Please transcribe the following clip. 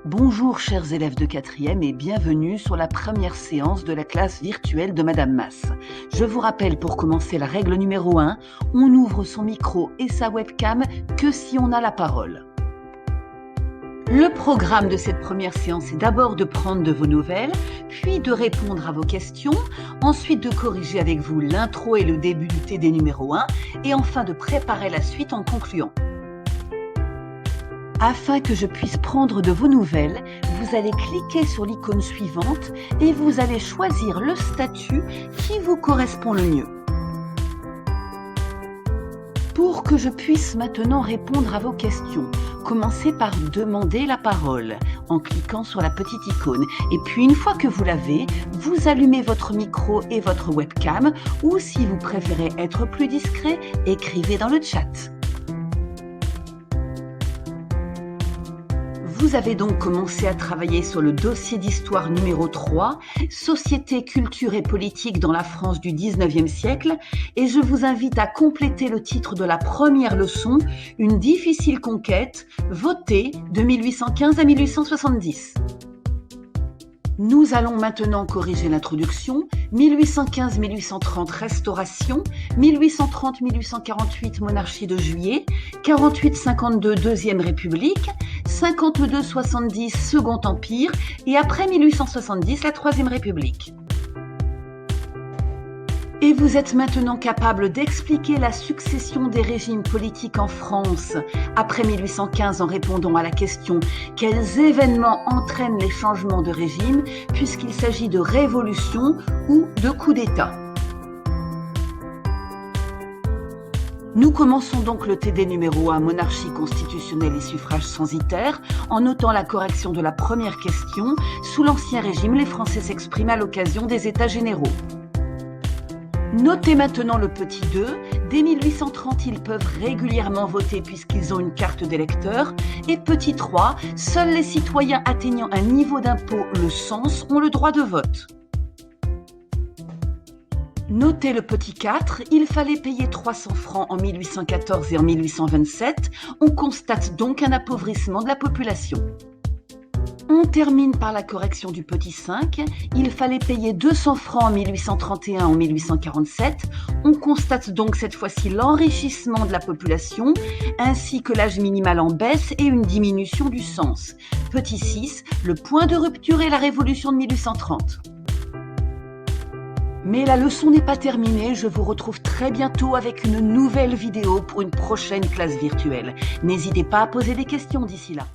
Bonjour chers élèves de 4e et bienvenue sur la première séance de la classe virtuelle de Madame Masse. Je vous rappelle pour commencer la règle numéro 1, on n'ouvre son micro et sa webcam que si on a la parole. Le programme de cette première séance est d'abord de prendre de vos nouvelles, puis de répondre à vos questions, ensuite de corriger avec vous l'intro et le début du TD numéro 1 et enfin de préparer la suite en concluant. Afin que je puisse prendre de vos nouvelles, vous allez cliquer sur l'icône suivante et vous allez choisir le statut qui vous correspond le mieux. Pour que je puisse maintenant répondre à vos questions, commencez par demander la parole en cliquant sur la petite icône. Et puis une fois que vous l'avez, vous allumez votre micro et votre webcam ou si vous préférez être plus discret, écrivez dans le chat. Vous avez donc commencé à travailler sur le dossier d'histoire numéro 3, Société, culture et politique dans la France du 19e siècle, et je vous invite à compléter le titre de la première leçon, Une difficile conquête, votée de 1815 à 1870. Nous allons maintenant corriger l'introduction, 1815-1830 Restauration, 1830-1848 Monarchie de Juillet, 48-52 Deuxième République, 52-70 Second Empire et après 1870 la Troisième République. Et vous êtes maintenant capable d'expliquer la succession des régimes politiques en France après 1815 en répondant à la question « Quels événements entraînent les changements de régime ?» puisqu'il s'agit de révolution ou de coup d'État. Nous commençons donc le TD numéro 1, monarchie constitutionnelle et suffrage censitaire, en notant la correction de la première question. Sous l'Ancien Régime, les Français s'expriment à l'occasion des États généraux. Notez maintenant le petit 2. Dès 1830, ils peuvent régulièrement voter puisqu'ils ont une carte d'électeur. Et petit 3. Seuls les citoyens atteignant un niveau d'impôt, le cens, ont le droit de vote. Notez le petit 4, il fallait payer 300 francs en 1814 et en 1827. On constate donc un appauvrissement de la population. On termine par la correction du petit 5, il fallait payer 200 francs en 1831 et en 1847. On constate donc cette fois-ci l'enrichissement de la population, ainsi que l'âge minimal en baisse et une diminution du cens. Petit 6, le point de rupture est la révolution de 1830. Mais la leçon n'est pas terminée, je vous retrouve très bientôt avec une nouvelle vidéo pour une prochaine classe virtuelle. N'hésitez pas à poser des questions d'ici là.